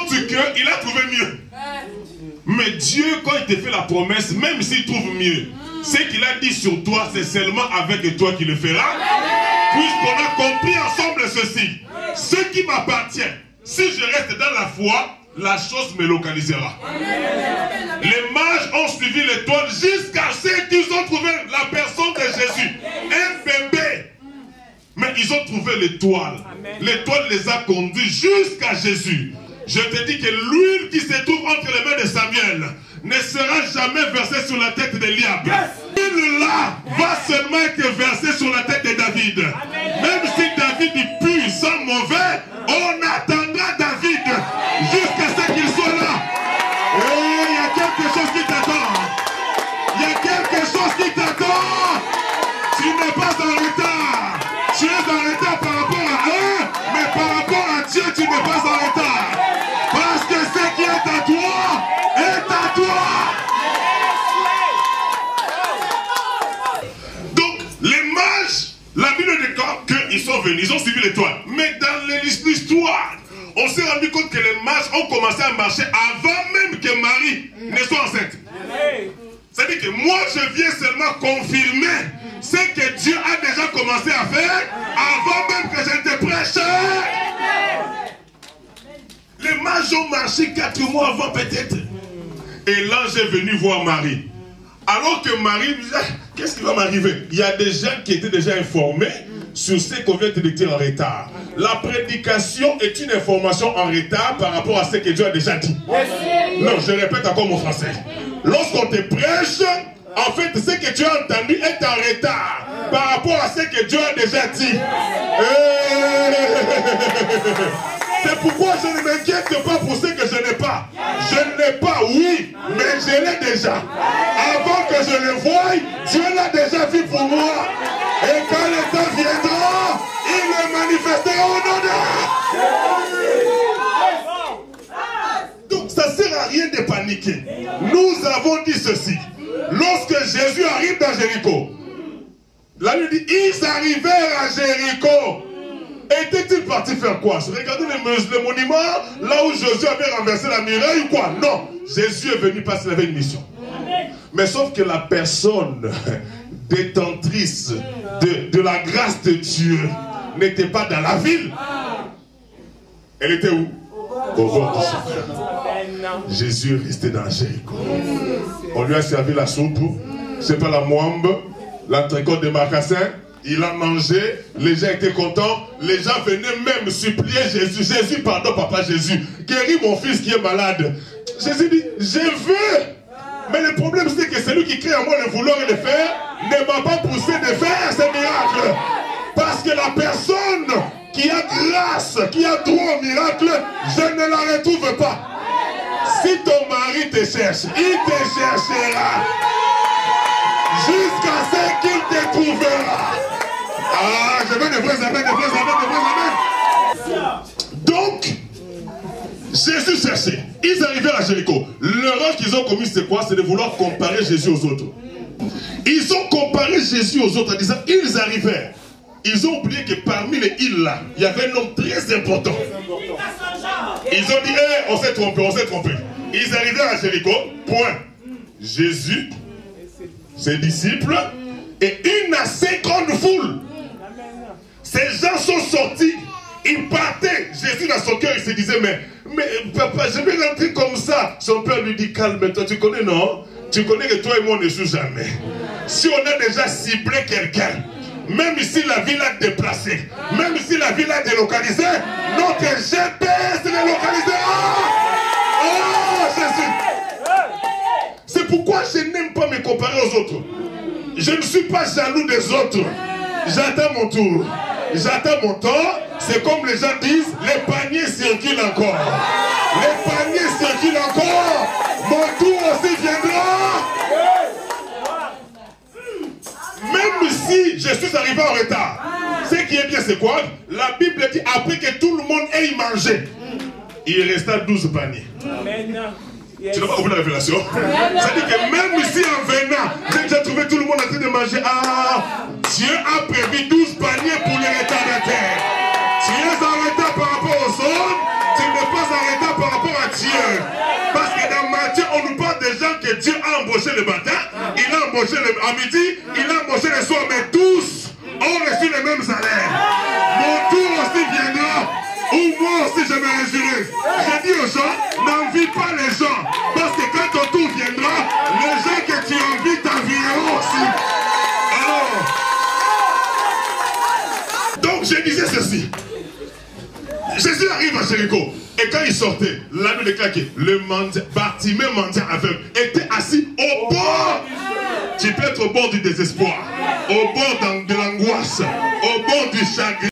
sorte qu'il a trouvé mieux. Mais Dieu, quand il te fait la promesse, même s'il trouve mieux, ce qu'il a dit sur toi, c'est seulement avec toi qu'il le fera. Puisqu'on a compris ensemble ceci. Ce qui m'appartient, si je reste dans la foi, la chose me localisera. Les mages ont suivi l'étoile jusqu'à ce qu'ils ont trouvé la personne de Jésus. Un bébé. Mais ils ont trouvé l'étoile. L'étoile les a conduits jusqu'à Jésus. Je te dis que l'huile qui se trouve entre les mains de Samuel ne sera jamais versée sur la tête d'Eliab. L'huile là va seulement être versée sur la tête de David. Même si David pue, sent mauvais, on attendra David jusqu'à ce qu'il soit là. Et il y a quelque chose qui t'attend. Il y a quelque chose qui t'attend. Tu n'es pas en retard. Tu es en retard par rapport à eux, mais par rapport à Dieu, tu n'es pas en retard. Parce que ce qui est à toi, est à toi. Donc, les mages, la Bible déclare qu'ils sont venus, ils ont suivi l'étoile. Mais dans l'histoire, on s'est rendu compte que les mages ont commencé à marcher avant même que Marie ne soit enceinte. C'est-à-dire que moi, je viens seulement confirmer ce que Dieu a déjà commencé à faire avant même que je te prêche. Les mages ont marché 4 mois avant peut-être. Et l'ange est venu voir Marie. Alors que Marie disait, qu'est-ce qui va m'arriver? Il y a des gens qui étaient déjà informés sur ce qu'on vient de dire en retard. La prédication est une information en retard par rapport à ce que Dieu a déjà dit. Non, je répète encore mon français. Lorsqu'on te prêche, en fait, ce que tu as entendu est en retard par rapport à ce que Dieu a déjà dit. C'est pourquoi je ne m'inquiète pas pour ce que je n'ai pas. Je ne l'ai pas, oui, mais je l'ai déjà. Avant que je le voie, Dieu l'a déjà vu pour moi. Et quand le temps viendra, il le manifestera au nom de... Donc ça ne sert à rien de paniquer. Nous avons dit ceci. Lorsque Jésus arrive dans Jéricho, là il dit, ils arrivèrent à Jéricho. Était-il parti faire quoi? Regardez les monuments, là où Jésus avait renversé la muraille ou quoi? Non, Jésus est venu parce qu'il avait une mission. Mais sauf que la personne détentrice de la grâce de Dieu n'était pas dans la ville. Elle était où? Au bord du chemin. Jésus est resté dans Jéricho. On lui a servi la soupe, c'est pas la moimbe, l'entrecôte de marcassin. Il a mangé, les gens étaient contents, les gens venaient même supplier Jésus. Jésus, pardon papa Jésus, guéris mon fils qui est malade. Jésus dit, je veux. Mais le problème c'est que celui qui crée en moi le vouloir et le faire ne m'a pas poussé de faire ces miracles. Parce que la personne qui a grâce, qui a droit au miracle, je ne la retrouve pas. Si ton mari te cherche, il te cherchera jusqu'à ce qu'il te trouvera. Ah, je veux des vrais amens, des vrais amens, des vrais amens. Donc, Jésus cherchait. Ils arrivaient à Jéricho. L'erreur qu'ils ont commise, c'est quoi? C'est de vouloir comparer Jésus aux autres. Ils ont comparé Jésus aux autres en disant, ils arrivèrent. Ils ont oublié que parmi les îles là, il y avait un homme très important. Ils ont dit, hey, on s'est trompé, on s'est trompé. Ils arrivèrent à Jéricho, point. Jésus, ses disciples, et une assez grande foule. Ces gens sont sortis, ils partaient. Jésus dans son cœur, il se disait, mais papa, je vais rentrer comme ça. Son père lui dit, calme-toi, tu connais, non? Tu connais que toi et moi on ne joue jamais. Si on a déjà ciblé quelqu'un, même si la ville a déplacé, même si la ville a délocalisé, notre GPS est délocalisé. Oh, Jésus! C'est pourquoi je n'aime pas me comparer aux autres. Je ne suis pas jaloux des autres. J'attends mon tour. J'attends mon temps. C'est comme les gens disent, les paniers circulent encore. Les paniers circulent encore. Mon tour aussi viendra. Même si je suis arrivé en retard. Ce qui est bien, c'est quoi? La Bible dit, après que tout le monde ait mangé, il resta 12 paniers. Amen. Yes. Tu n'as pas compris la révélation? C'est-à-dire que même si en venant, j'ai déjà trouvé tout le monde en train de manger. Ah, Dieu a prévu 12 paniers pour les retardataires. Tu es en retard par rapport aux hommes, tu n'es pas en retard par rapport à Parce que dans Matthieu, on nous parle des gens que Dieu a embauché le matin, il a embauché à midi, il a embauché le soir, mais tous ont reçu le même salaire. Mon tour aussi viendra, ou moi aussi je me réjouirai. Je dis aux gens, n'envie pas les gens, parce que quand ton tour viendra, les gens que tu envies t'envieront aussi. Alors, donc je disais ceci. Jésus arrive à Jéricho. Et quand il sortait, la Bible déclare que le Bartimée mendiant aveugle était assis au bord. Tu peux être au bord du désespoir, au bord de l'angoisse, au bord du chagrin.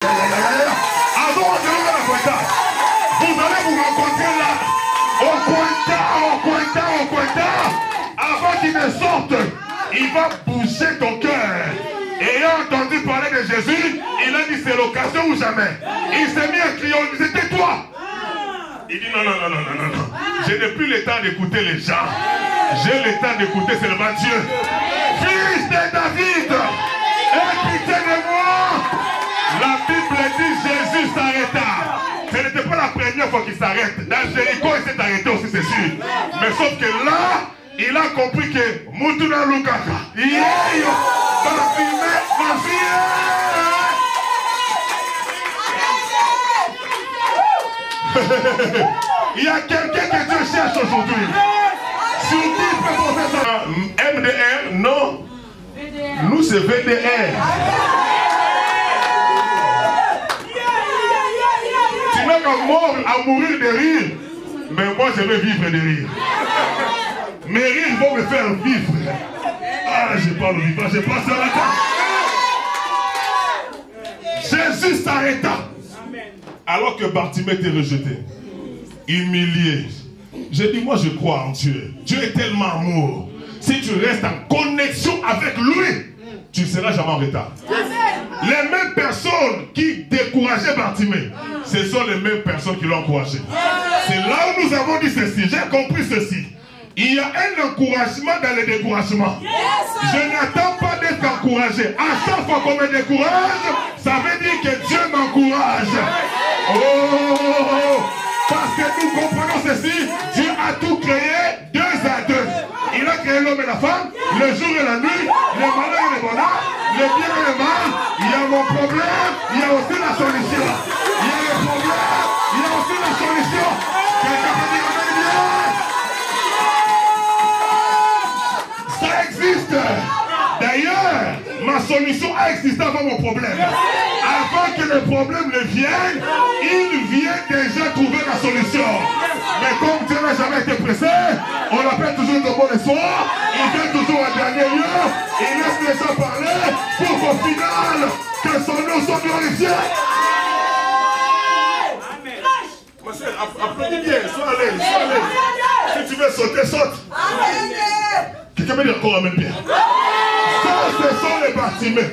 Avant de la Pointa, vous allez vous rencontrer là, au Pointa. Avant qu'il ne sorte, il va boucher ton cœur. Ayant entendu parler de Jésus, il a dit c'est l'occasion ou jamais. Il s'est mis à crier, il disait tais-toi. Il dit non. Je n'ai plus le temps d'écouter les gens. J'ai le temps d'écouter seulement Dieu. Fils de David, aie pitié de moi. La Bible dit Jésus s'arrêta. Ce n'était pas la première fois qu'il s'arrête. Dans Jéricho, il s'est arrêté aussi, c'est sûr. Mais sauf que là, il a compris que Mutuna Lukaka. Il y a quelqu'un que Dieu cherche aujourd'hui. Sur qui il peut poser ça? MDR, non. Nous, c'est VDR. Tu n'as qu'à mourir de rire. Mais moi, je veux vivre de rire. Mes rires vont me faire vivre. Ah, je parle vivant, je passe à la table. Jésus s'arrêta. Alors que Bartimée était rejeté, humilié. J'ai dit, moi je crois en Dieu. Dieu est tellement amour. Si tu restes en connexion avec lui, tu ne seras jamais en retard. Les mêmes personnes qui décourageaient Bartimée, ce sont les mêmes personnes qui l'ont encouragé. C'est là où nous avons dit ceci. J'ai compris ceci. Il y a un encouragement dans le découragement. Je n'attends pas d'être encouragé. À chaque fois qu'on me décourage, ça veut dire que Dieu m'encourage. Oh, parce que nous comprenons ceci, Dieu a tout créé 2 à 2. Il a créé l'homme et la femme, le jour et la nuit, le malheur et le bonheur, le bien et le mal. Il y a mon problème, il y a aussi la solution. Il y a le problème, il y a aussi la solution. Quelqu'un peut dire ça existe. D'ailleurs, ma solution a existé avant mon problème. Avant que le problème ne vienne, il vient déjà trouver la solution. Mais comme Dieu n'a jamais été pressé, on l'appelle toujours de bon espoir. Il vient toujours à dernier lieu. Il laisse les gens parler pour qu'au final, que son nom soit glorifié. Ma soeur, applaudis bien, sois à l'aise, sois à l'aise. Si tu veux sauter, saute. Quelqu'un me dit encore amen bien. Ça, ce sont les Bartimée.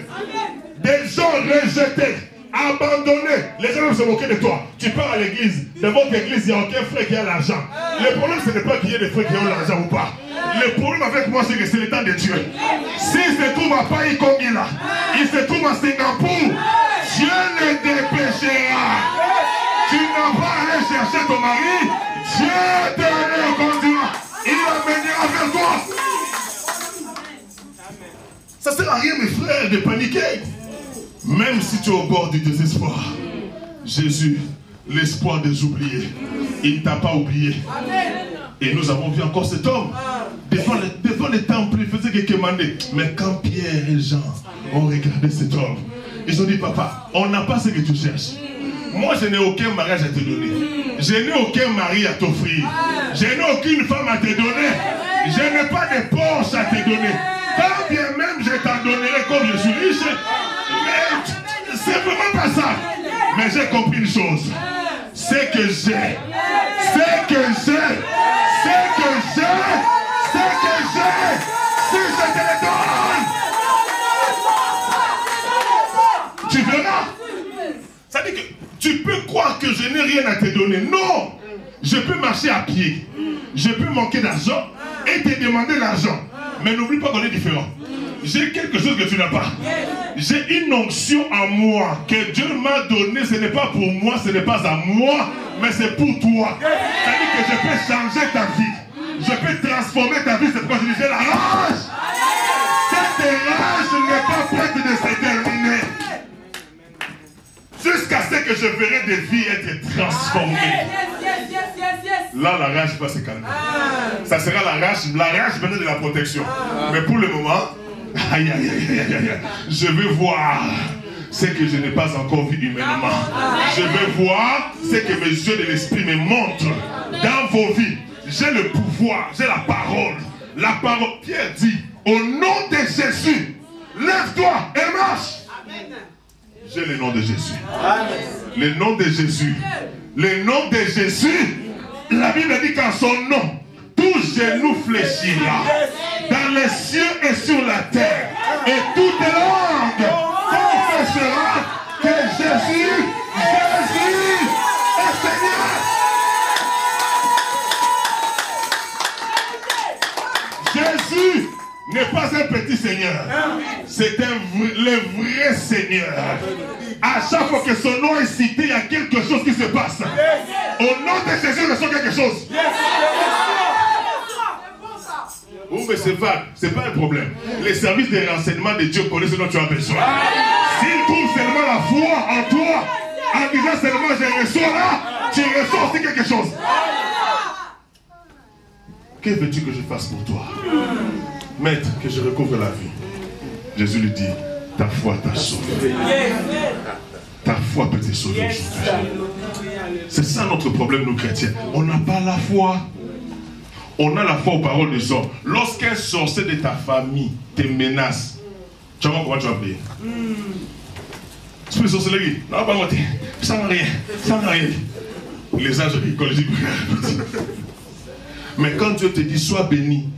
Des gens rejetés, abandonnés. Les gens vont se moquer de toi. Tu pars à l'église. Dans votre église, il n'y a aucun frère qui a l'argent. Le problème, ce n'est pas qu'il y ait des frères qui ont l'argent ou pas. Le problème avec moi, c'est que c'est le temps de Dieu. S'il se trouve à Paris comme il a, il se trouve à Singapour, Dieu le dépêchera. Tu n'as pas à aller chercher ton mari, Dieu te le conduira. Il l'amènera vers toi. Ça ne sert à rien, mes frères, de paniquer. Même si tu es au bord du désespoir, Jésus, l'espoir des oubliés, il ne t'a pas oublié. Et nous avons vu encore cet homme devant les temples, il faisait quelques mandés. Mais quand Pierre et Jean ont regardé cet homme, ils ont dit, papa, on n'a pas ce que tu cherches. Moi, je n'ai aucun mariage à te donner. Je n'ai aucun mari à t'offrir. Je n'ai aucune femme à te donner. Je n'ai pas de Porsche à te donner. Quand bien même je t'en donnerai comme je suis riche, mais c'est vraiment pas ça. Mais j'ai compris une chose. C'est que j'ai. C'est que j'ai. C'est que j'ai. C'est que j'ai. Si je te le donne, tu verras. Ça dit que tu peux croire que je n'ai rien à te donner. Non. Je peux marcher à pied. Je peux manquer d'argent et te demander l'argent. Mais n'oublie pas qu'on est différent. j'ai quelque chose que tu n'as pas. J'ai une onction en moi que Dieu m'a donnée. Ce n'est pas pour moi, ce n'est pas à moi, mais c'est pour toi. C'est-à-dire que je peux changer ta vie. Je peux transformer ta vie. C'est pourquoi je disais la rage. Cette rage n'est pas prête de se terminer. Jusqu'à ce que je verrai des vies être transformées. Là, la rage va se calmer. Ça sera la rage venait de la protection. Mais pour le moment, aïe, aïe, aïe, aïe, aïe, je veux voir ce que je n'ai pas encore vu humainement. Je veux voir ce que mes yeux de l'esprit me montrent dans vos vies. J'ai le pouvoir, j'ai la parole. La parole, Pierre dit, au nom de Jésus, lève-toi et marche. J'ai le nom de Jésus. Le nom de Jésus. Le nom de Jésus. La Bible dit qu'en son nom, tout genou fléchira. Dans les cieux et sur la terre. Et toute langue confessera que Jésus est Seigneur. Jésus n'est pas un petit Seigneur. C'est le vrai Seigneur. À chaque fois que son nom est cité, il y a quelque chose qui se passe. Au nom de Jésus, il ressort quelque chose. Oh, mais c'est vague. C'est pas un problème. Les services de renseignement de Dieu connaissent ce dont tu as besoin. S'ils trouvent seulement la foi en toi, en disant seulement je reçois là, tu reçois aussi quelque chose. Que veux-tu que je fasse pour toi? Maître, que je recouvre la vie. Jésus lui dit, ta foi t'a sauvé. Ta foi peut te sauver aujourd'hui. C'est ça notre problème, nous chrétiens. On n'a pas la foi. On a la foi aux paroles des hommes. Lorsqu'un sorcier de ta famille te menace, tu vas voir comment tu vas prier. C'est le sorcellerie. Non, pas moi. Ça n'a rien. Ça n'a rien. Les anges rigolent. Mais quand Dieu te dit, sois béni.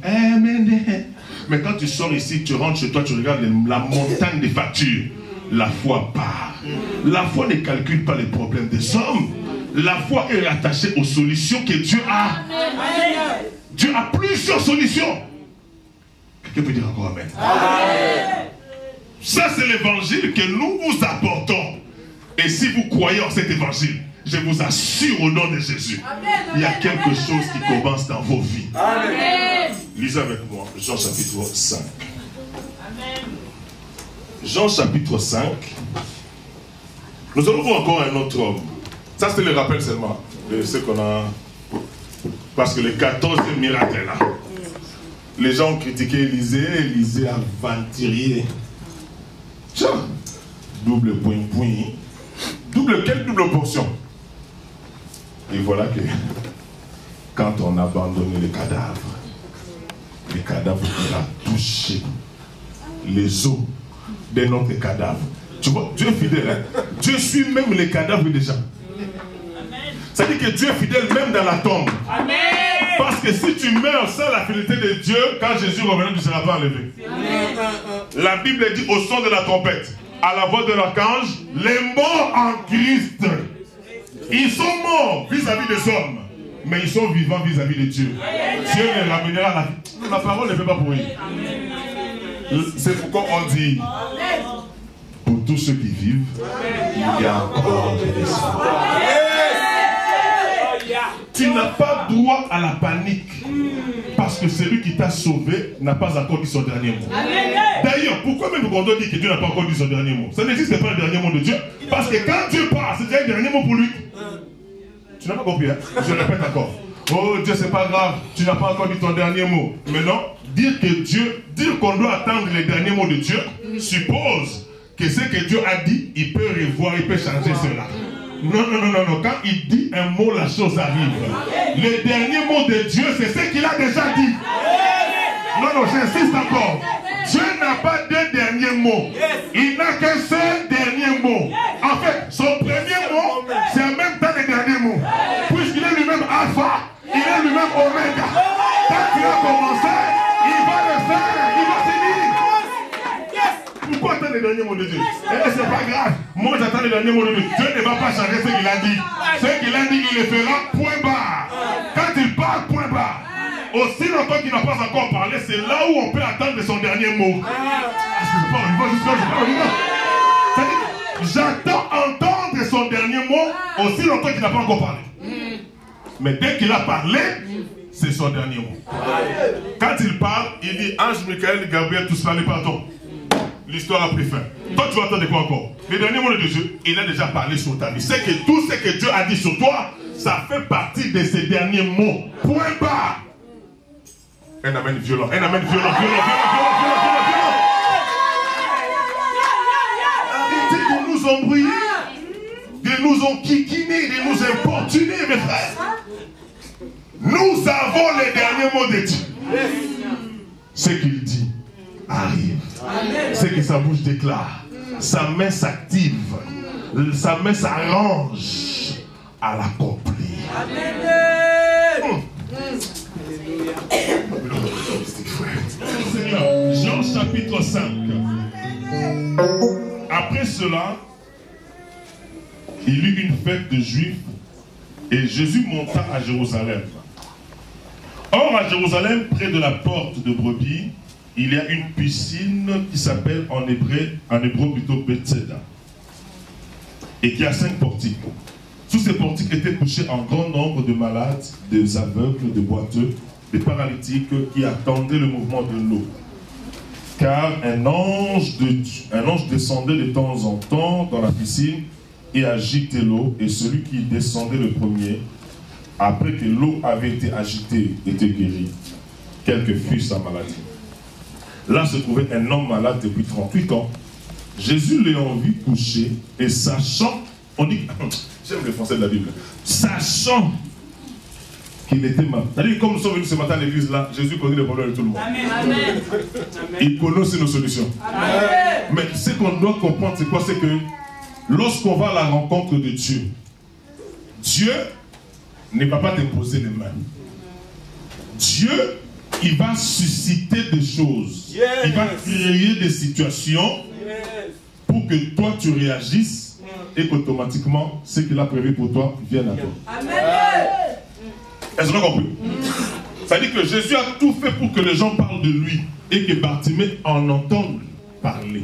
Mais quand tu sors ici, tu rentres chez toi, tu regardes la montagne des factures. La foi part. La foi ne calcule pas les problèmes des hommes. La foi est rattachée aux solutions que Dieu a. Dieu a plusieurs solutions. Quelqu'un peut dire encore amen. Ça, c'est l'évangile que nous vous apportons. Et si vous croyez en cet évangile, je vous assure au nom de Jésus, il y a quelque chose qui commence dans vos vies. Amen. Lisez avec moi Jean chapitre 5. Amen. Jean chapitre 5. Nous allons voir encore un autre homme. Ça, c'est le rappel seulement de ce qu'on a. Parce que le 14e miracle est là. Les gens ont critiqué Élisée. Élisée aventurier. Tiens, double point. Quelle double portion? Et voilà que quand on a abandonné les cadavres qui a touché les os de notre cadavre. Tu vois, Dieu est fidèle. Hein? Dieu suit même les cadavres des gens. Ça dit que Dieu est fidèle même dans la tombe. Amen. Parce que si tu meurs sans la fidélité de Dieu, quand Jésus reviendra, tu ne seras pas enlevé. La Bible dit au son de la trompette, à la voix de l'archange, les morts en Christ. Ils sont morts vis-à-vis des hommes, mais ils sont vivants vis-à-vis de Dieu. Dieu les ramènera à la vie. La parole ne fait pas pourrir. C'est pourquoi on dit, pour tous ceux qui vivent, il y a encore de l'espoir. Tu n'as pas droit à la panique, parce que celui qui t'a sauvé n'a pas encore dit son dernier mot. D'ailleurs, pourquoi même quand on dit que Dieu n'a pas encore dit son dernier mot? Ça n'existe pas le dernier mot de Dieu, parce que quand Dieu parle, c'est déjà le dernier mot pour lui. Tu n'as pas compris, hein? Je répète encore. Oh Dieu, c'est pas grave, tu n'as pas encore dit ton dernier mot. Mais non, dire qu'on doit attendre les derniers mots de Dieu suppose que ce que Dieu a dit, il peut revoir, il peut changer cela. Non. Quand il dit un mot, la chose arrive. Le dernier mot de Dieu, c'est ce qu'il a déjà dit. Non, j'insiste encore. Dieu n'a pas deux derniers mots. Il n'a qu'un seul dernier mot. En fait, son premier mot, c'est en même temps le dernier mot. Puisqu'il est lui-même alpha, il est lui-même oméga. Quand il a commencé, il va le faire, il va finir. Pourquoi attendre le dernier mot de Dieu? Et c'est pas grave. Moi, j'attends le dernier mot de Dieu. Dieu ne va pas changer ce qu'il a dit. Ce qu'il a dit, il le fera, point barre. Quand il parle, point barre. aussi longtemps qu'il n'a pas encore parlé, c'est là où on peut attendre son dernier mot. Est-ce que je parle au niveau jusqu'à je parle au niveau? J'attends entendre son dernier mot aussi longtemps qu'il n'a pas encore parlé. Mais dès qu'il a parlé, c'est son dernier mot. Quand il parle, il dit Ange, Michael, Gabriel, tout cela, les pardons. L'histoire a pris fin. Toi, tu vas attendre quoi encore? Le dernier mot de Dieu, il a déjà parlé sur ta vie. C'est que tout ce que Dieu a dit sur toi, ça fait partie de ses derniers mots. Point barre. Un amen violent. Un amen violent. Arrêtez de nous embrouiller, de nous enquiquiner, de nous importuner, mes frères. Nous avons les derniers mots de Dieu. Ce qu'il dit arrive. Ce que sa bouche déclare. Sa main s'active. Sa main s'arrange à l'accomplir. Seigneur, Jean chapitre 5. Après cela, il eut une fête de Juifs et Jésus monta à Jérusalem. Or, à Jérusalem, près de la porte de Brebis, il y a une piscine qui s'appelle en hébreu plutôt Bethesda, et qui a 5 portiques. Sous ces portiques étaient couchés un grand nombre de malades, des aveugles, des boiteux, des paralytiques qui attendaient le mouvement de l'eau. Car un ange descendait de temps en temps dans la piscine et agitait l'eau, et celui qui descendait le premier, après que l'eau avait été agitée, était guéri, quelle que fût sa maladie. Là se trouvait un homme malade depuis 38 ans. Jésus l'ayant vu couché et sachant, on dit, j'aime le français de la Bible, sachant qu'il était malade. C'est-à-dire, comme nous sommes venus ce matin à l'église là, Jésus connaît les problèmes de tout le monde. Amen. Il connaît aussi nos solutions. Amen. Mais ce qu'on doit comprendre, c'est quoi? C'est que lorsqu'on va à la rencontre de Dieu, Dieu ne va pas t'imposer les mains. Dieu, il va susciter des choses. Yes. Il va créer des situations pour que toi tu réagisses et qu'automatiquement ce qu'il a prévu pour toi vienne à toi. Amen. Est-ce que vous avez compris? Ça dit que Jésus a tout fait pour que les gens parlent de lui et que Bartimée en entende parler.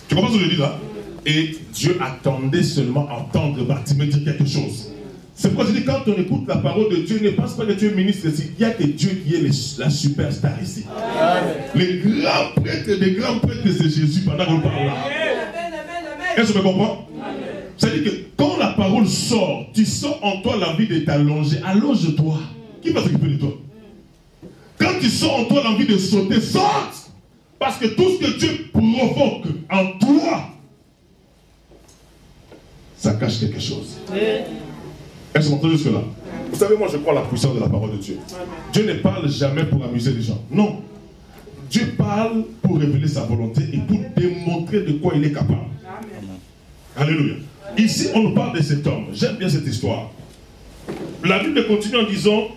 Tu comprends ce que je dis là? Et Dieu attendait seulement entendre Bartimée dire quelque chose. C'est pourquoi je dis, quand on écoute la parole de Dieu, ne pense pas que Dieu est ministre ici. Il y a que Dieu qui est la superstar ici. Amen. Les grands prêtres, c'est Jésus pendant qu'on parle là. Est-ce que tu comprends? C'est-à-dire que quand la parole sort, tu sens en toi l'envie de t'allonger. Allonge-toi. Qui va s'occuper de toi? Quand tu sens en toi l'envie de sauter, saute! Parce que tout ce que Dieu provoque en toi, ça cache quelque chose. Est-ce qu'on entend jusque-là? Vous savez, moi je crois à la puissance de la parole de Dieu. Dieu ne parle jamais pour amuser les gens. Non. Dieu parle pour révéler sa volonté et pour démontrer de quoi il est capable. Amen. Alléluia. Ici, on nous parle de cet homme. J'aime bien cette histoire. La Bible continue en disant,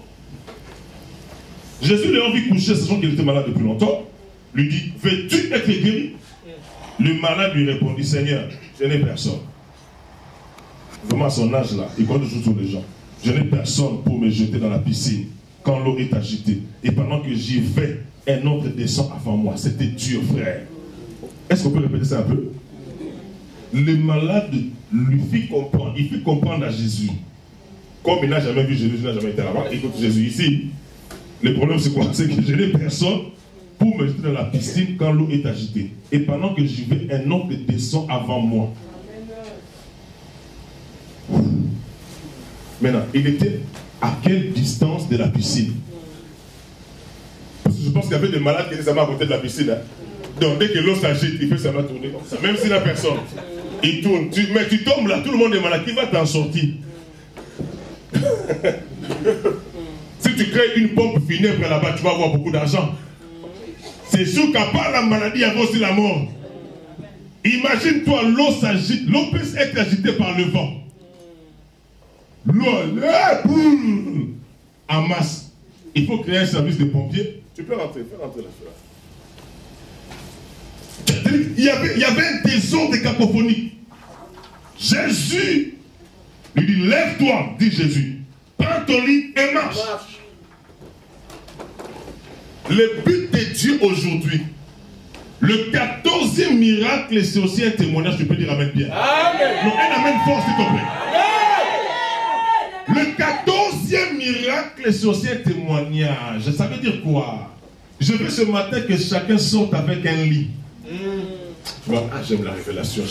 Jésus l'ayant vu coucher, sachant qu'il était malade depuis longtemps, lui dit, veux-tu être guéri? Le malade lui répondit, Seigneur, je n'ai personne. Vraiment à son âge là, il connaît toujours les gens. Je n'ai personne pour me jeter dans la piscine quand l'eau est agitée. Et pendant que j'y vais, un autre descend avant moi. C'était Dieu, frère. Est-ce qu'on peut répéter ça un peu? Le malade lui fit comprendre. Il fit comprendre à Jésus. Comme il n'a jamais vu Jésus, il n'a jamais été là-bas. Écoute Jésus ici. Le problème c'est quoi? C'est que je n'ai personne pour me jeter dans la piscine quand l'eau est agitée. Et pendant que j'y vais, un autre descend avant moi. Maintenant, il était à quelle distance de la piscine? Parce que je pense qu'il y avait des malades qui étaient seulement à côté de la piscine. Hein. Donc dès que l'eau s'agite, il fait seulement tourner comme ça. Même s'il n'a personne, il tourne. Mais tu tombes là, tout le monde est malade. Qui va t'en sortir? Si tu crées une pompe funèbre là-bas, tu vas avoir beaucoup d'argent. C'est sûr qu'à part la maladie, il y a aussi la mort. Imagine-toi, l'eau s'agite. L'eau peut être agitée par le vent. L'eau, en masse. Il faut créer un service de pompiers. Tu peux rentrer, fais rentrer la fleur. Il y avait un désordre de cacophonie. Jésus lui dit, lève-toi, dit Jésus. Prends ton lit et marche. Le but de Dieu aujourd'hui, le 14e miracle, c'est aussi un témoignage. Tu peux dire amen bien. Amen. Non, un amen fort, s'il te plaît. Le 14e miracle, c'est aussi un témoignage. Ça veut dire quoi? Je veux ce matin que chacun sorte avec un lit. Tu vois, j'aime la révélation.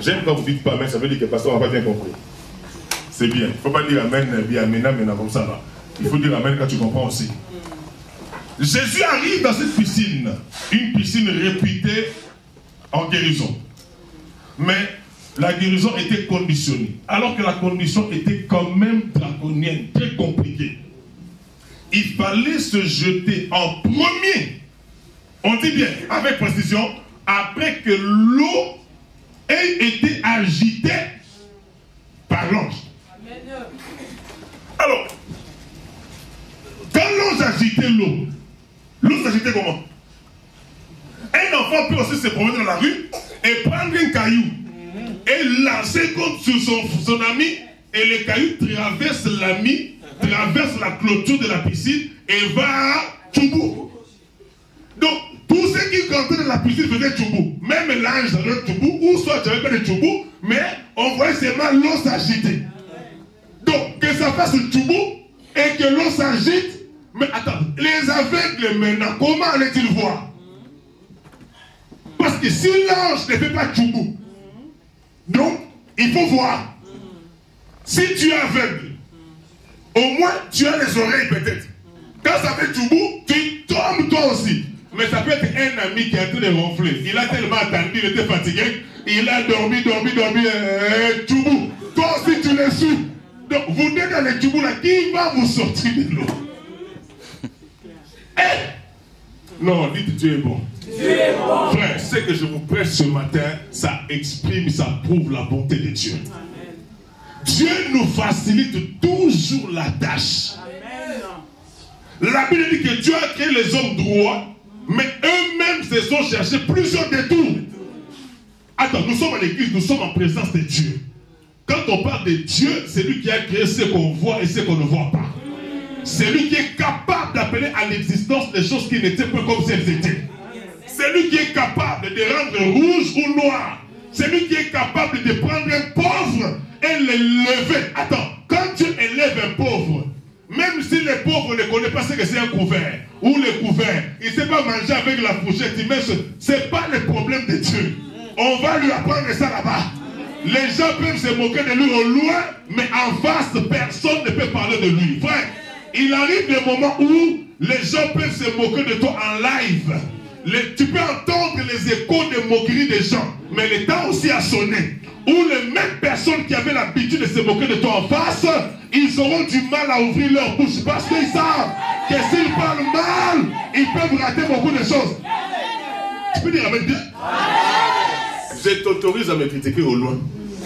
J'aime quand vous dites pas amen, ça veut dire que le pasteur n'a pas bien compris. C'est bien. Il ne faut pas dire amen, bien amen, amen, comme ça là. Il faut dire amen quand tu comprends aussi. Jésus arrive dans cette piscine, une piscine réputée en guérison. Mais la guérison était conditionnée, alors que la condition était quand même draconienne, très compliquée. Il fallait se jeter en premier, on dit bien, avec précision, après que l'eau ait été agitée par l'ange. Alors, quand l'ange agitait l'eau, l'eau s'agitait comment? Un enfant peut aussi se promener dans la rue et prendre un caillou et lancer contre son ami, et le caillou traverse l'ami, traverse la clôture de la piscine et va à Tchoubou. Donc, tous ceux qui rentraient dans la piscine faisaient Tchoubou. Même l'ange dans le Tchoubou, ou soit tu n'avais pas de Tchoubou, mais on voyait seulement l'eau s'agiter. Donc, que ça fasse Tchoubou et que l'eau s'agite. Mais attends, les aveugles maintenant, comment allaient-ils voir? Parce que si l'ange ne fait pas Tchoubou, donc il faut voir. Si tu es aveugle, au moins tu as les oreilles peut-être. Quand ça fait Tchoubou, tu tombes toi aussi. Mais ça peut être un ami qui est en train de ronfler. Il a tellement attendu, il était fatigué, il a dormi, Tchoubou. Toi aussi tu le suis. Donc vous êtes dans les Tchoubou là, qui va vous sortir de l'eau? Non, dites Dieu est bon. Dieu est bon. Frère, ce que je vous prêche ce matin, ça exprime, ça prouve la bonté de Dieu. Amen. Dieu nous facilite toujours la tâche. Amen. La Bible dit que Dieu a créé les hommes droits, mais eux-mêmes se sont cherchés plusieurs détours. Attends, nous sommes à l'église, nous sommes en présence de Dieu. Quand on parle de Dieu, c'est lui qui a créé ce qu'on voit et ce qu'on ne voit pas. C'est lui qui est capable d'appeler à l'existence des choses qui n'étaient pas comme si elles étaient. C'est lui qui est capable de rendre rouge ou noir. C'est lui qui est capable de prendre un pauvre et le lever. Attends, quand Dieu élève un pauvre, même si le pauvre ne connaît pas ce que c'est un couvert, ou le couvert, il ne sait pas manger avec la fourchette, ce n'est pas le problème de Dieu. On va lui apprendre ça là-bas. Les gens peuvent se moquer de lui au loin, mais en face, personne ne peut parler de lui. Frère, il arrive des moments où les gens peuvent se moquer de toi en live. Tu peux entendre les échos de moquerie des gens, mais le temps aussi a sonné. Où les mêmes personnes qui avaient l'habitude de se moquer de toi en face, ils auront du mal à ouvrir leur bouche parce qu'ils savent que s'ils parlent mal, ils peuvent rater beaucoup de choses. Tu peux dire amen bien? Je t'autorise à me critiquer au loin,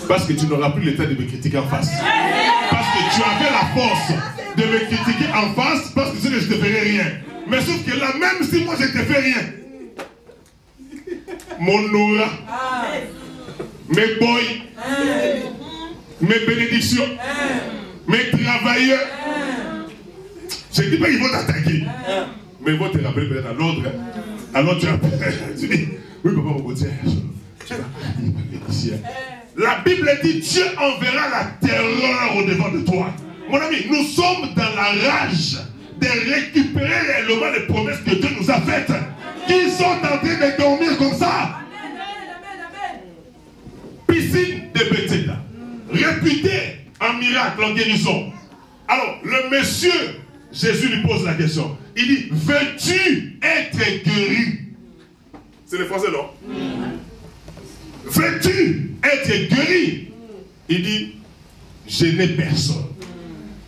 parce que tu n'auras plus le temps de me critiquer en face. Parce que tu avais la force de me critiquer en face, parce que tu sais que je ne te ferai rien. Mais sauf que là, même si moi je ne te fais rien, mon aura, mes boys, mes bénédictions, mes travailleurs, je ne dis pas qu'ils vont t'attaquer, mais ils vont te rappeler peut-être à l'autre. Alors tu dis, oui papa mon côté, la Bible dit Dieu enverra la terreur au devant de toi. Mon ami, nous sommes dans la rage de récupérer réellement les promesses que Dieu nous a faites. Qui sont en train de dormir comme ça. Piscine de Bethesda, réputée en miracle, en guérison. Alors, le monsieur, Jésus lui pose la question. Il dit, veux-tu être guéri? C'est le français, non? Veux-tu être guéri? Il dit, je n'ai personne.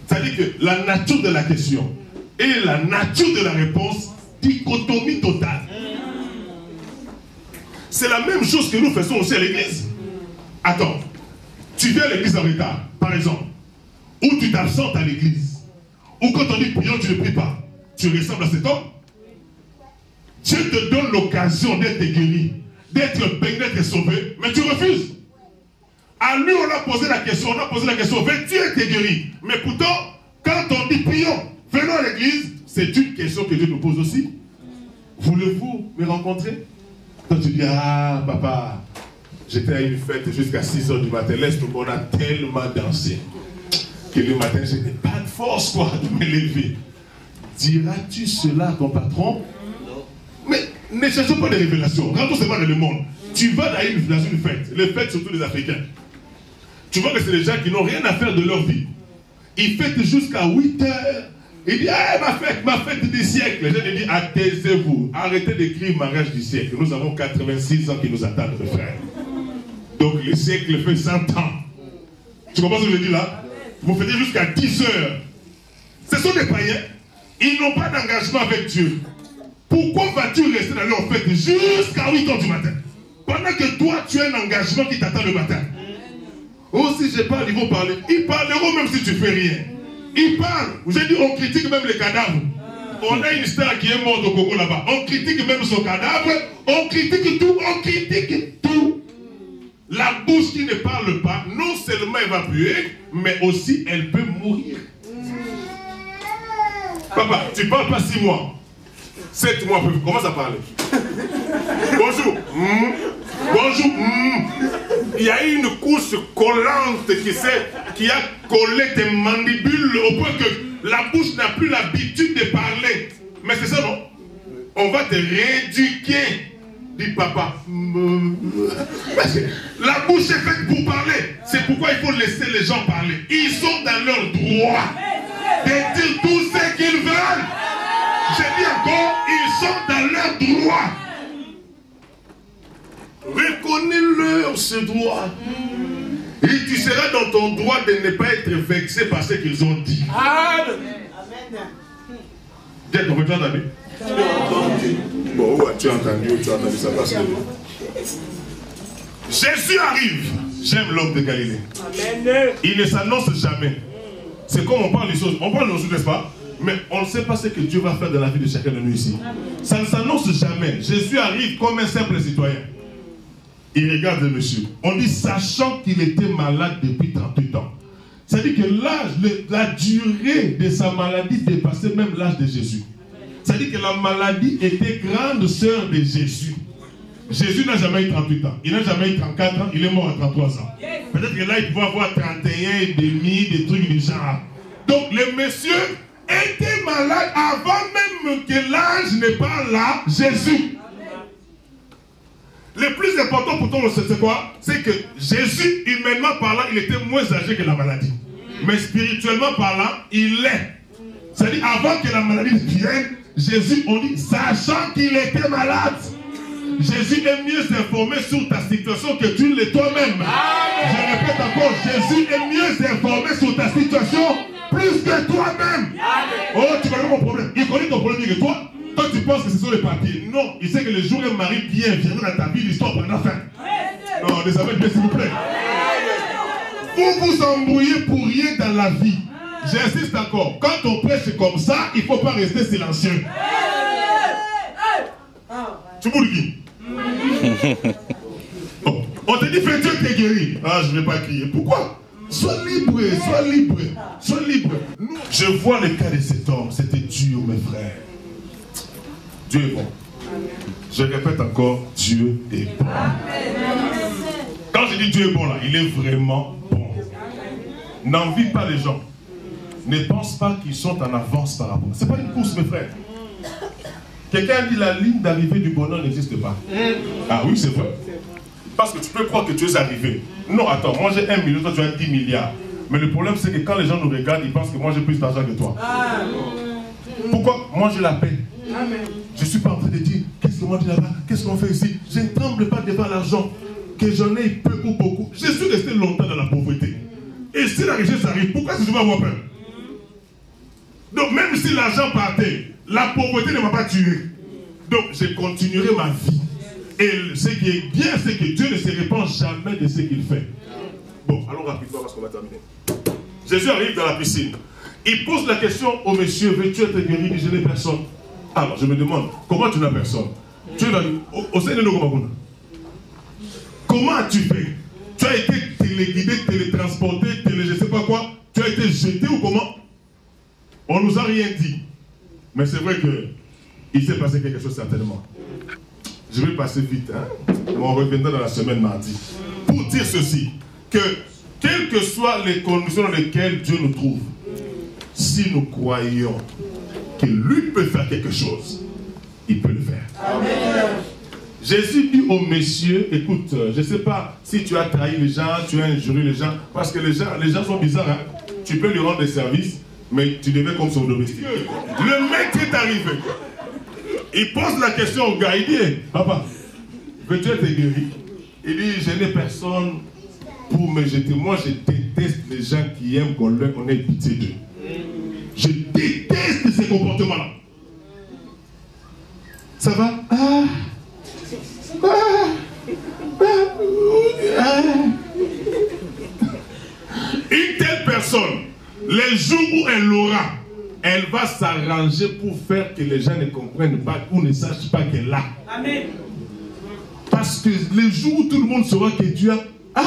C'est-à-dire que la nature de la question et la nature de la réponse, dichotomie totale. C'est la même chose que nous faisons aussi à l'église. Attends, tu viens à l'église en retard, par exemple, ou tu t'absentes à l'église, ou quand on dit prions, tu ne pries pas. Tu ressembles à cet homme. Dieu te donne l'occasion d'être guéri, d'être béni, d'être sauvé, mais tu refuses. À lui, on a posé la question, veux-tu être guéri? Mais pourtant, quand on dit prions, venons à l'église, c'est une question que Dieu nous pose aussi. Voulez-vous me rencontrer? Toi tu dis, ah papa, j'étais à une fête jusqu'à 6 h du matin, laisse tout le monde a tellement dansé que le matin je n'ai pas de force quoi, de me lever. Diras-tu cela à ton patron? Mais ne cherchons pas des révélations, rentrons seulement dans le monde. Tu vas dans une fête, les fêtes surtout les Africains. Tu vois que c'est des gens qui n'ont rien à faire de leur vie. Ils fêtent jusqu'à 8 h. Il dit, hey, ma fête du siècle. Les gens lui disent, taisez-vous, arrêtez d'écrire mariage du siècle. Nous avons 86 ans qui nous attendent, mes frères. Donc le siècle fait 100 ans. Tu comprends ce que je dis là? Vous fêtez jusqu'à 10 h. Ce sont des païens. Ils n'ont pas d'engagement avec Dieu. Pourquoi vas-tu rester dans leur fête jusqu'à 8 h du matin? Pendant que toi, tu as un engagement qui t'attend le matin. Oh, si je parle, ils vont parler. Ils parleront même si tu fais rien. Ils parlent. J'ai dit, on critique même les cadavres. On a une star qui est morte au Congo là-bas. On critique même son cadavre. On critique tout. On critique tout. La bouche qui ne parle pas, non seulement elle va puer, mais aussi elle peut mourir. Papa, tu ne parles pas 6 mois. 7 mois, commence à parler. Bonjour. Bonjour. Il y a une couche collante qui a collé tes mandibules au point que la bouche n'a plus l'habitude de parler. Mais c'est ça, non? On va te rééduquer, dit papa. La bouche est faite pour parler. C'est pourquoi il faut laisser les gens parler. Ils sont dans leur droit de dire tout ce qu'ils veulent. J'ai dit encore, ils sont dans leur droit. Reconnais-leur ce droit. Et tu seras dans ton droit de ne pas être vexé par ce qu'ils ont dit. Amen. Dis, tu as entendu? Bon, ouais, tu as entendu, ça passe. Jésus arrive. J'aime l'homme de Galilée. Amen. Il ne s'annonce jamais. C'est comme on parle des choses. On parle des choses, n'est-ce pas? Mais on ne sait pas ce que Dieu va faire dans la vie de chacun de nous ici. Ça ne s'annonce jamais. Jésus arrive comme un simple citoyen. Il regarde le monsieur. On dit, sachant qu'il était malade depuis 38 ans. C'est-à-dire que la durée de sa maladie dépassait même l'âge de Jésus. C'est-à-dire que la maladie était grande sœur de Jésus. Jésus n'a jamais eu 38 ans. Il n'a jamais eu 34 ans. Il est mort à 33 ans. Peut-être que là, il pouvait avoir 31 et demi, des trucs du genre. Donc, le monsieur était malade avant même que l'âge n'est pas là, Jésus. Le plus important pour toi, c'est quoi? C'est que Jésus, humainement parlant, il était moins âgé que la maladie. Mais spirituellement parlant, il l'est. C'est-à-dire, avant que la maladie vienne, Jésus, on dit, sachant qu'il était malade, Jésus est mieux informé sur ta situation que tu l'es toi-même. Je répète encore, Jésus est mieux informé sur ta situation plus que toi-même. Oh, tu connais mon problème. Il connaît ton problème mieux que toi. Toi, tu penses que ce sont les papiers. Non, il sait que le jour où un mari viendra dans ta vie, l'histoire prendra fin. Non, les amis, s'il vous plaît. Vous vous embrouillez pour rien dans la vie. J'insiste encore. Quand on prêche comme ça, il ne faut pas rester silencieux. Tu vous le dis. Oh, on te dit, fais Dieu t'es guéri. Ah, je ne vais pas crier. Pourquoi? Sois libre, sois libre, sois libre. Je vois le cas de cet homme. C'était dur, mes frères. Dieu est bon. Je répète encore, Dieu est bon. Quand je dis Dieu est bon là, il est vraiment bon. N'envie pas les gens. Ne pense pas qu'ils sont en avance par rapport. Ce n'est pas une course, mes frères. Quelqu'un dit la ligne d'arrivée du bonheur n'existe pas. Ah oui, c'est vrai. Parce que tu peux croire que tu es arrivé. Non, attends, moi j'ai 1 million, toi tu as 10 milliards. Mais le problème c'est que quand les gens nous regardent, ils pensent que moi j'ai plus d'argent que toi. Pourquoi? Moi j'ai la paix. Je ne suis pas en train de dire, qu'est-ce qu'on dit là-bas? Qu'est-ce qu'on fait ici? Je ne tremble pas devant l'argent. Que j'en ai peu ou beaucoup. Je suis resté longtemps dans la pauvreté. Et si la richesse arrive, pourquoi est-ce que je vais avoir peur? Donc même si l'argent partait, la pauvreté ne m'a pas tué. Donc je continuerai ma vie. Et ce qui est bien, c'est que Dieu ne se répand jamais de ce qu'il fait. Bon, allons rapidement parce qu'on va terminer. Jésus arrive dans la piscine. Il pose la question au monsieur, veux-tu être guéri? Je n'ai personne. Alors je me demande, comment tu n'as personne? Tu es au sein de nos Gomagouna. Comment as-tu fait? Tu as été téléguidé, télétransporté, je ne sais pas quoi. Tu as été jeté ou comment? On nous a rien dit. Mais c'est vrai qu'il s'est passé quelque chose certainement. Je vais passer vite, hein? On reviendra dans la semaine mardi. Pour dire ceci, que quelles que soient les conditions dans lesquelles Dieu nous trouve, si nous croyons que lui peut faire quelque chose, il peut le faire. Amen. Jésus dit au monsieur, écoute, je ne sais pas si tu as trahi les gens, tu as injurié les gens, parce que les gens sont bizarres, hein? Tu peux lui rendre des services, mais tu deviens comme son domestique. Le mec est arrivé. Il pose la question au gars, il dit, papa, veux-tu être guéri? Il dit, je n'ai personne pour me jeter. Moi, je déteste les gens qui aiment qu'on ait pitié d'eux. Je déteste ces comportements-là. Ça va? Une telle personne, les jours où elle l'aura, elle va s'arranger pour faire que les gens ne comprennent pas ou ne sachent pas qu'elle l'a. Amen. Parce que les jours où tout le monde saura que Dieu a,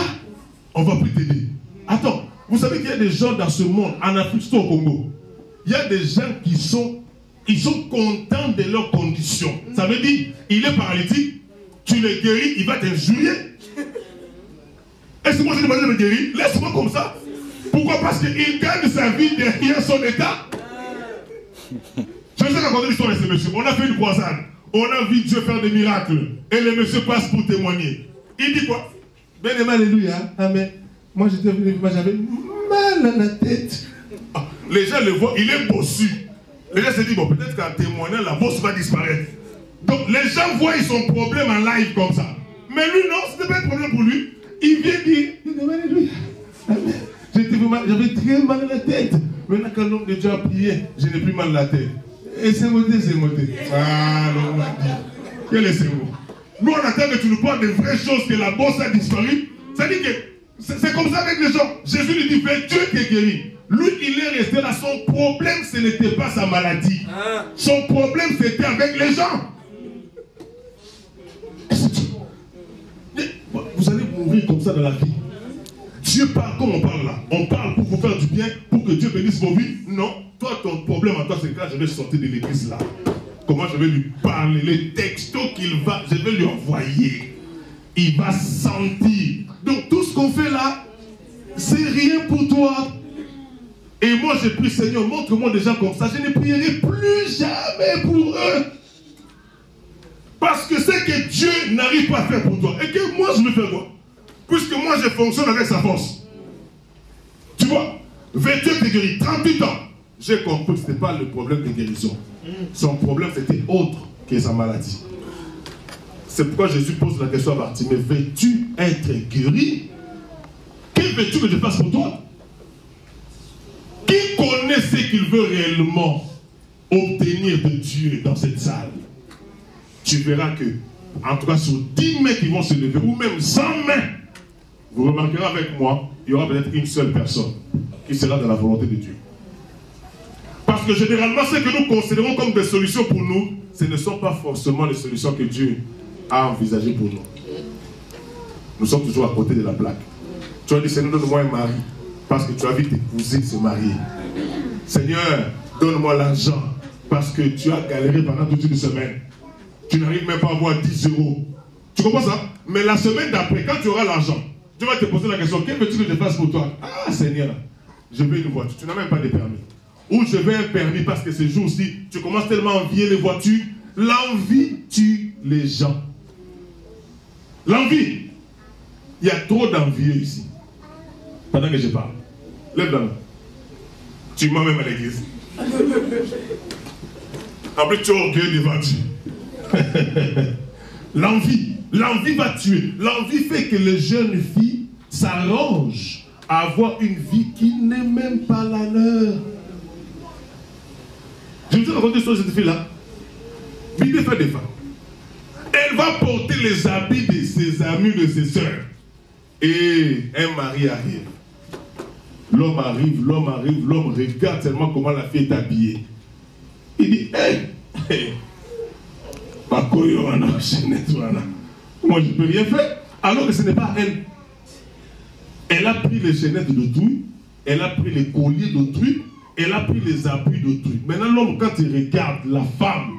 on va plus t'aider. Attends, vous savez qu'il y a des gens dans ce monde, en Afrique, surtout au Congo, il y a des gens qui sont contents de leurs conditions. Ça veut dire, il est paralytique, tu le guéris, il va t'injurier. Est-ce que moi je demande de me guérir? Laisse-moi comme ça. Pourquoi? Parce qu'il gagne sa vie derrière son état. Je vais raconter l'histoire de ce monsieur. On a fait une croisade. On a vu Dieu faire des miracles. Et le monsieur passe pour témoigner. Il dit quoi? Ben aimé, alléluia. Amen. Moi j'étais venu, j'avais mal à la tête. Les gens le voient, il est bossu. Les gens se disent, bon, peut-être qu'en témoignant, la bosse va disparaître. Donc les gens voient son problème en live comme ça. Mais lui, non, ce n'était pas un problème pour lui. Il vient dire, alléluia. Amen. J'avais très mal à la tête. Maintenant, quand l'homme de Dieu a prié, je n'ai plus mal à la tête. Et c'est monté. Ah, l'homme m'a dit. Quel est ce mot? Nous, on attend que tu nous parles de vraies choses, que la bosse a disparu. Ça dit que c'est comme ça avec les gens. Jésus lui dit, fais Dieu qui guérit. Lui, il est resté là. Son problème, ce n'était pas sa maladie. Son problème, c'était avec les gens. Vous allez mourir comme ça dans la vie. Dieu parle comme on parle là. On parle pour vous faire du bien, pour que Dieu bénisse vos vies. Non, toi, ton problème à toi, c'est quand je vais sortir de l'église là. Comment je vais lui parler, les textos je vais lui envoyer. Il va sentir. Donc tout ce qu'on fait là, c'est rien pour toi. Et moi, j'ai pris, Seigneur, montre-moi des gens comme ça. Je ne prierai plus jamais pour eux. Parce que c'est que Dieu n'arrive pas à faire pour toi. Et que moi, je me fais quoi? Puisque moi, je fonctionne avec sa force. Tu vois, 28 de guéri, 38 ans. J'ai compris que ce n'était pas le problème de guérison. Son problème, c'était autre que sa maladie. C'est pourquoi Jésus pose la question à Bartimée. Veux-tu être guéri? Que veux-tu que je fasse pour toi? Qui connaît ce qu'il veut réellement obtenir de Dieu dans cette salle? Tu verras que, en tout cas, sur 10 mains qui vont se lever, ou même 100 mains, vous remarquerez avec moi, il y aura peut-être une seule personne qui sera dans la volonté de Dieu. Parce que généralement, ce que nous considérons comme des solutions pour nous, ce ne sont pas forcément les solutions que Dieu a envisagées pour nous. Nous sommes toujours à côté de la plaque. Tu as dit, Seigneur, donne-moi un mari, parce que tu as vu tes cousines se marier. Seigneur, donne-moi l'argent, parce que tu as galéré pendant toute une semaine. Tu n'arrives même pas à avoir 10 euros. Tu comprends ça? Mais la semaine d'après, quand tu auras l'argent, tu vas te poser la question, qu'est-ce que tu veux que je fasse pour toi? Ah Seigneur, je veux une voiture. Tu n'as même pas de permis. Ou je veux un permis parce que ces jours-ci, tu commences tellement à envier les voitures. L'envie tue les gens. L'envie. Il y a trop d'envieux ici. Pendant que je parle. Lève la main. Tu mens même à l'église. En plus, tu es orgueilleux devant Dieu. L'envie va tuer. L'envie fait que les jeunes filles s'arrangent à avoir une vie qui n'est même pas la leur. Je vous ai raconté sur cette fille-là. Vie de des femmes. Elle va porter les habits de ses amis, de ses soeurs. Et un mari arrive. L'homme arrive, l'homme regarde tellement comment la fille est habillée. Il dit, hey, moi je ne peux rien faire. Alors que ce n'est pas elle. Elle a pris les chaînettes d'autrui, elle a pris les colliers d'autrui, elle a pris les appuis d'autrui. Maintenant, l'homme, quand il regarde la femme,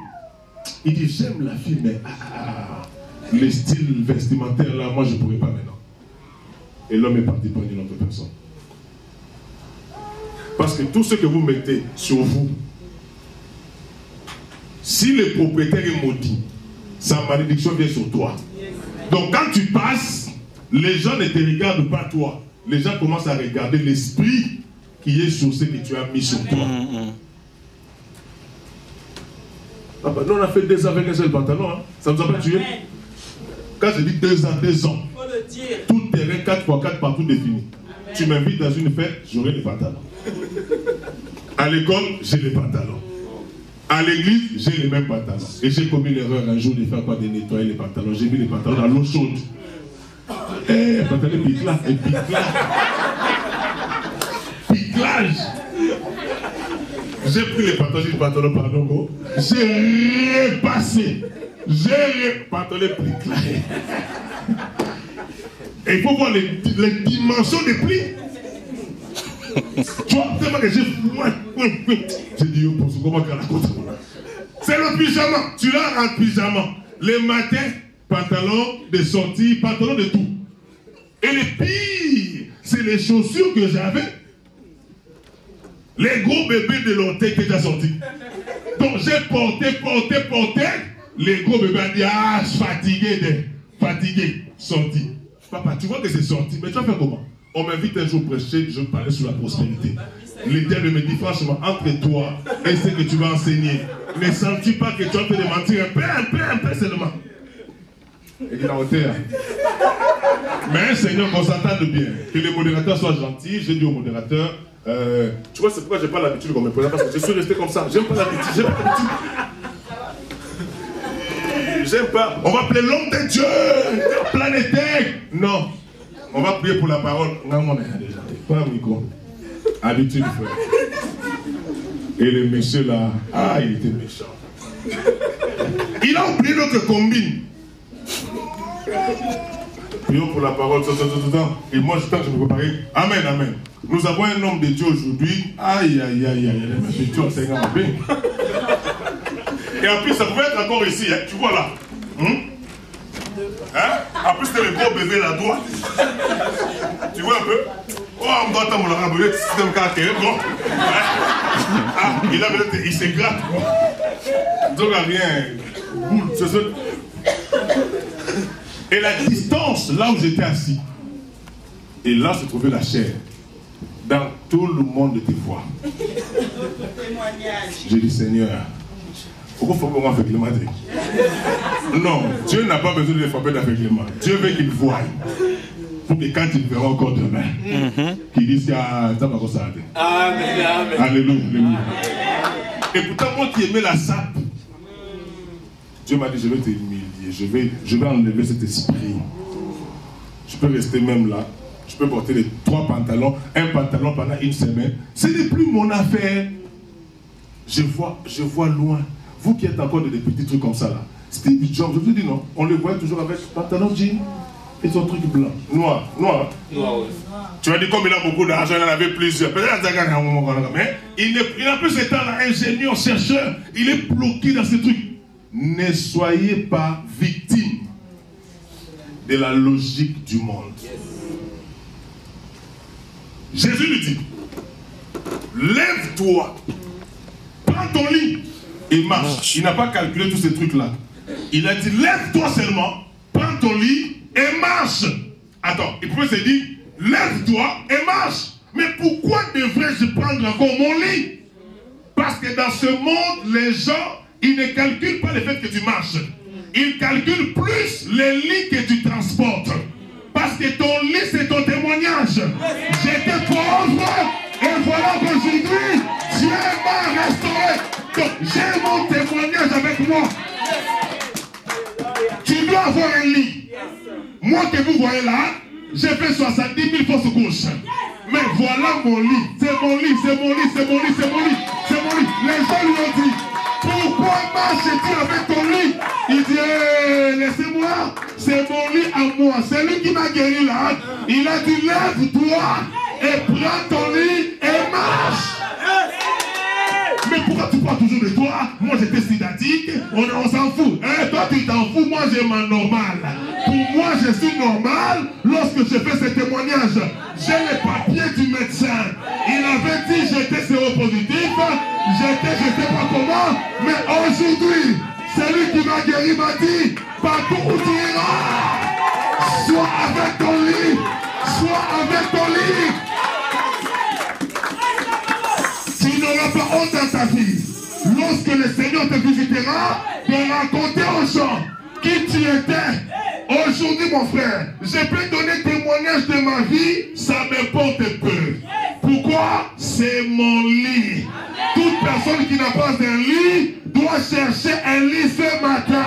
il dit, j'aime la fille, mais les styles vestimentaires, là, moi, je ne pourrais pas maintenant. Et l'homme est parti prendre une autre personne. Parce que tout ce que vous mettez sur vous, si le propriétaire est maudit, sa malédiction vient sur toi. Donc quand tu passes, les gens ne te regardent pas toi. Les gens commencent à regarder l'esprit qui est sur ce que tu as mis sur toi. Ah bah nous on a fait 2 ans avec un seul pantalon, hein. Ça ne nous a pas tué. Quand je dis 2 ans, tout terrain 4x4 partout défini. Amen. Tu m'invites dans une fête, j'aurai les pantalons. À l'école, j'ai les pantalons. À l'église, j'ai les mêmes pantalons. Et j'ai commis l'erreur un jour de faire quoi? De nettoyer les pantalons. J'ai mis les pantalons dans l'eau chaude. Eh, pantalon piclage. Et piclage. J'ai pris les pantalons, j'ai dit pantalon, pardon. J'ai repassé. J'ai pantalon piclage. Et il faut voir les dimensions des plis. Tu vois, tellement que j'ai dit, comment c'est le pyjama. Tu l'as en pyjama. Les matins, pantalon de sortie, pantalon de tout. Et le pire, c'est les chaussures que j'avais. Les gros bébés de l'orteil qui étaient sortis. Donc j'ai porté. Les gros bébés ont dit, ah, fatigué, sorti. Papa, tu vois que c'est sorti, mais tu vas faire comment? On m'invite un jour prêcher, je parlais sur la prospérité. Le diable me dit franchement, entre toi et ce que tu vas enseigner, ne sens-tu pas que tu vas te mentir un peu seulement? Et il a hauteur. Mais Seigneur, qu'on s'entende bien. Que les modérateurs soient gentils. J'ai dit au modérateur, tu vois, c'est pourquoi je n'ai pas l'habitude qu'on me présente, parce que je suis resté comme ça. J'aime pas l'habitude. J'aime pas. On va appeler l'homme de Dieu, planétaire. Non. On va prier pour la parole. Non, mon déjà. Pas un micro. Habitude, frère. Et le monsieur là, il était méchant. Il a oublié notre combine. Prions pour la parole. Et moi, je me préparais. Amen. Nous avons un homme de Dieu aujourd'hui. Aïe. Tu enseignes bien. Et en plus, ça pouvait être encore ici, hein, tu vois là. En plus, c'était le gros bébé là, droite. Tu vois un peu? Oh, on doit attendre mon arabe, c'est un caractère, bon. Il se gratte, quoi. Donc, rien. Et la distance, là où j'étais assis, et là se trouvait la chair. Dans tout le monde te voit. J'ai dit, Seigneur, pourquoi faut vraiment aveuglement? Non, Dieu n'a pas besoin de les frapper d'aveuglement. Dieu veut qu'il voie. Pour que quand il verra encore demain, qu'il dise qu'il y a ça va comme ça. Amen. Alléluia. Et pourtant, moi qui aimais la sape, Dieu m'a dit, je vais te humilier, je vais enlever cet esprit. Je peux rester même là. Je peux porter les 3 pantalons, un pantalon pendant une semaine. Ce n'est plus mon affaire. Je vois loin. Vous qui êtes encore des petits trucs comme ça là. Steve Jobs, je vous dis non. On le voit toujours avec pantalon jean et son truc blanc. Noir. Noir, oui. Tu vas dire comme il a beaucoup d'argent, il en avait plusieurs. Mais il n'a plus ce temps-là, ingénieur, chercheur. Il est bloqué dans ces trucs. Ne soyez pas victime de la logique du monde. Jésus lui dit, lève-toi, prends ton lit et marche. Il n'a pas calculé tous ces trucs-là. Il a dit, lève-toi seulement, prends ton lit et marche. Attends, il pouvait se dire, lève-toi et marche. Mais pourquoi devrais-je prendre encore mon lit? Parce que dans ce monde, les gens, ils ne calculent pas le fait que tu marches. Ils calculent plus les lits que tu transportes. Parce que ton lit, c'est ton témoignage. J'étais pauvre et voilà qu'aujourd'hui, Dieu m'a restauré. Donc, j'ai mon témoignage avec moi. Tu dois avoir un lit. Moi que vous voyez là, j'ai fait 70 000 fausses couches. Mais voilà mon lit. C'est mon lit. Les gens lui ont dit, pourquoi marches-tu avec ton lit? Il dit, laissez-moi, c'est mon lit à moi. C'est lui qui m'a guéri là. Il a dit, lève-toi et prends ton lit et marche. toujours de toi. Moi, j'étais sidatique. On s'en fout. Hein? Toi, tu t'en fous. Moi, j'ai ma normale. Pour moi, je suis normal lorsque je fais ce témoignage. J'ai les papiers du médecin. Il avait dit j'étais séropositif. J'étais, je ne sais pas comment. Mais aujourd'hui, celui qui m'a guéri m'a dit partout où tu iras, sois avec ton lit. Sois avec ton lit. Tu n'auras pas honte dans ta vie. Lorsque le Seigneur te visitera, de raconter aux gens qui tu étais. Aujourd'hui, mon frère, je peux donner témoignage de ma vie, ça me porte peu. Pourquoi? C'est mon lit. Toute personne qui n'a pas un lit doit chercher un lit ce matin.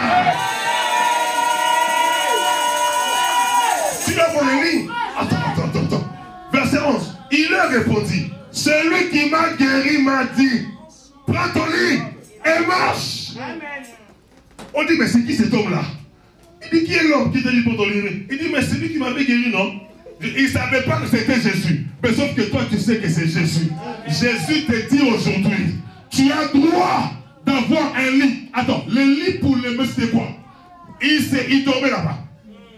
Tu as mon lit? Attends. Verset 11. Il leur répondit. Celui qui m'a guéri m'a dit, prends ton lit et marche. On dit, mais c'est qui cet homme-là? Il dit, qui est l'homme qui te dit pour ton lit? Il dit, mais c'est lui qui m'avait guéri, non? Il ne savait pas que c'était Jésus. Mais sauf que toi, tu sais que c'est Jésus. Jésus te dit aujourd'hui, tu as droit d'avoir un lit. Attends, le lit pour le monsieur, c'est quoi? Il dormait là-bas.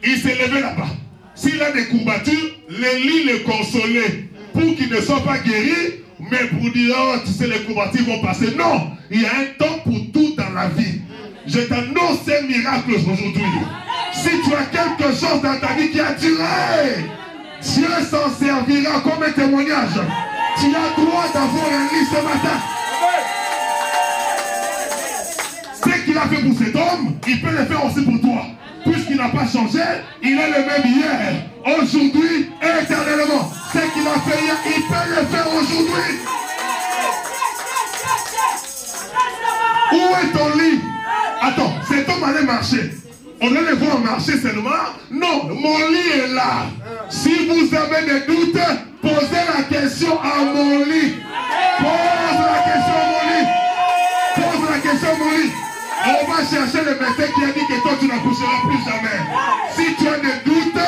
Il s'est levé là-bas. S'il a des courbatures, le lit le consolait. Pour qu'il ne soit pas guéri, mais pour dire, oh, tu sais, les courbatures vont passer. Non, il y a un temps pour tout dans la vie. Je t'annonce un miracle aujourd'hui. Si tu as quelque chose dans ta vie qui a duré, Dieu s'en servira comme un témoignage. Tu as droit d'avoir un lit ce matin. Ce qu'il a fait pour cet homme, il peut le faire aussi pour toi. Puisqu'il n'a pas changé, il est le même hier, aujourd'hui et éternellement. Ce qu'il a fait hier, il peut le faire aujourd'hui. Où est ton lit? Attends, cet homme allait marcher. On allait le voir marcher seulement. Non, mon lit est là. Si vous avez des doutes, posez la question à mon lit. Pose la question à mon lit. Pose la question à mon lit. On va chercher le médecin qui a dit que toi tu n'accoucheras plus jamais. Si tu as des doutes,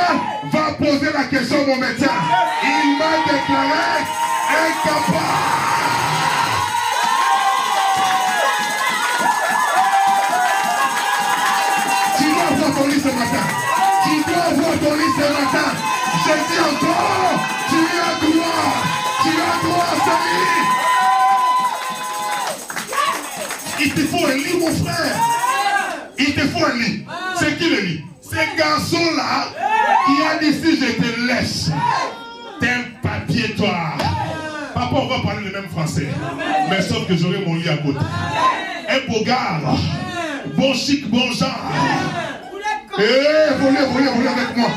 va poser la question à mon médecin. Il m'a déclaré incapable. Tu dois avoir ton lit ce matin. Tu dois avoir ton lit ce matin. Je dis encore, tu as droit. Tu as droit à ce lit. Il te faut un lit, mon frère. Il te faut un lit. C'est qui le lit? Ce garçon-là qui a dit si je te laisse, t'es un papier, toi. Papa, on va parler le même français. Mais sauf que j'aurai mon lit à côté. Un beau gars, bon chic, bon genre. Volez avec moi.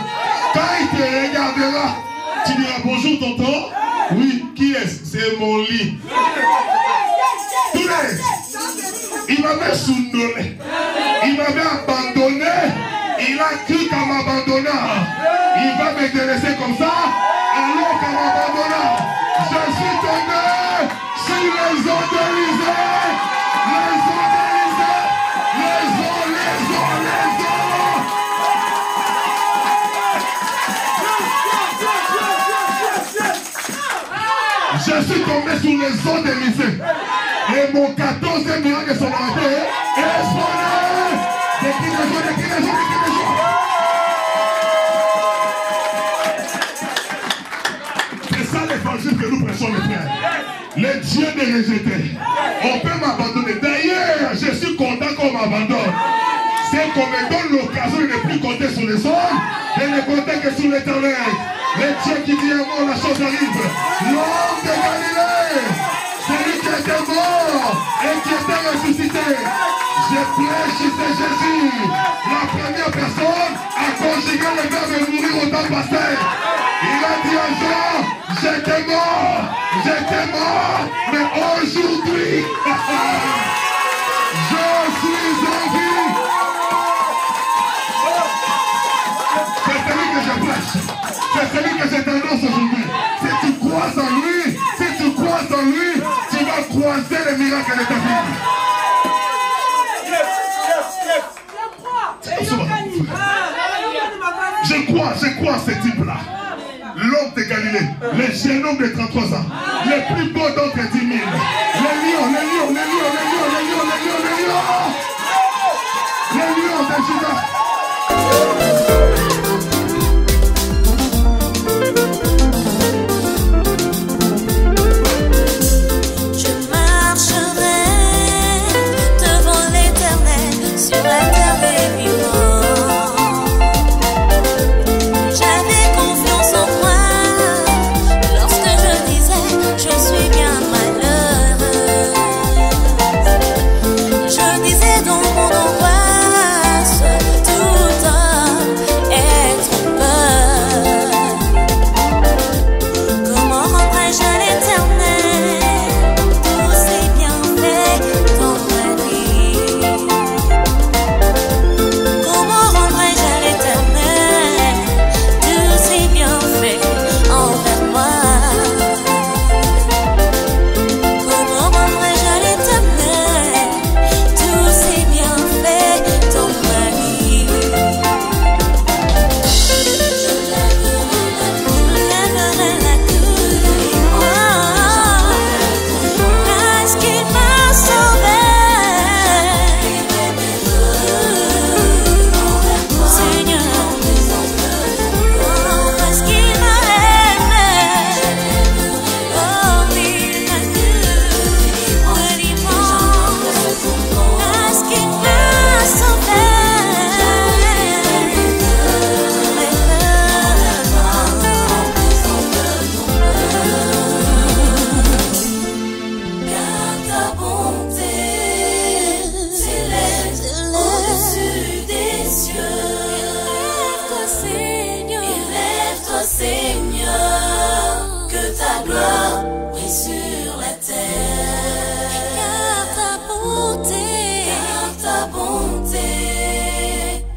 Quand il te regardera, tu diras bonjour tonton. Oui, qui est-ce? C'est mon lit. Tous les. Il m'avait sous-donné. Il m'avait abandonné. Il a cru qu'en m'abandonnant, il va me délaisser comme ça. Alors qu'en m'abandonnant, je suis tombé sur les eaux d'Élysée. Les eaux d'Élysée. Les eaux. Je suis tombé sur les eaux d'Élysée. Et mon 14e miracle sur la terre est explosé. Déclinaison. C'est ça l'évangile que nous prêchons, mes frères. Les dieux de rejeter. On peut m'abandonner. D'ailleurs, je suis content qu'on m'abandonne. C'est qu'on me donne l'occasion de ne plus compter sur les hommes, de ne compter que sur l'éternel. Les dieux qui disent mort, la chose arrive. L'homme de Galilée. Celui qui était mort et qui était ressuscité. Je prêche, c'est Jésus. La première personne a conjugué le verbe de mourir au temps passé. Il a dit à Jean, j'étais mort, mais aujourd'hui, je suis en vie. C'est celui que je prêche. C'est celui que je t'annonce aujourd'hui. Si tu crois en lui, tu vas croiser les miracles de ta vie. Je crois ce type-là. L'homme de Galilée, les jeunes hommes de 33 ans, les plus beaux d'entre 10 000, les lions, les lions, les lions, les lions, les lions, les lions, les lions de Juda. Je marcherai devant l'Éternel sur la terre des vivants. J'avais confiance en moi lorsque je disais je suis bien malheureuse. Je disais dans mon angoisse tout homme est trompeur. Comment rendrai-je à l'Éternel tous ses bienfaits dans ma vie? Comment rendrai-je à l'Éternel tous ses bienfaits envers moi? Comment rendrai-je à l'Éternel tous ses bienfaits dans ma vie? Je lèverai la parce qu'il m'a sauvé. Seigneur, parce qu'il m'a aimé. Oh oui, la parce qu'il m'a sauvé. Car ta bonté s'élève au-dessus des cieux. Élève-toi, Seigneur. Élève-toi, Seigneur. Que ta gloire brille sur la terre. Car ta bonté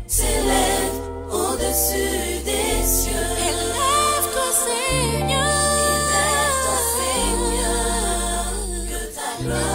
s'élève au-dessus des cieux. Élève-toi, Seigneur. Élève-toi, Seigneur. Que ta gloire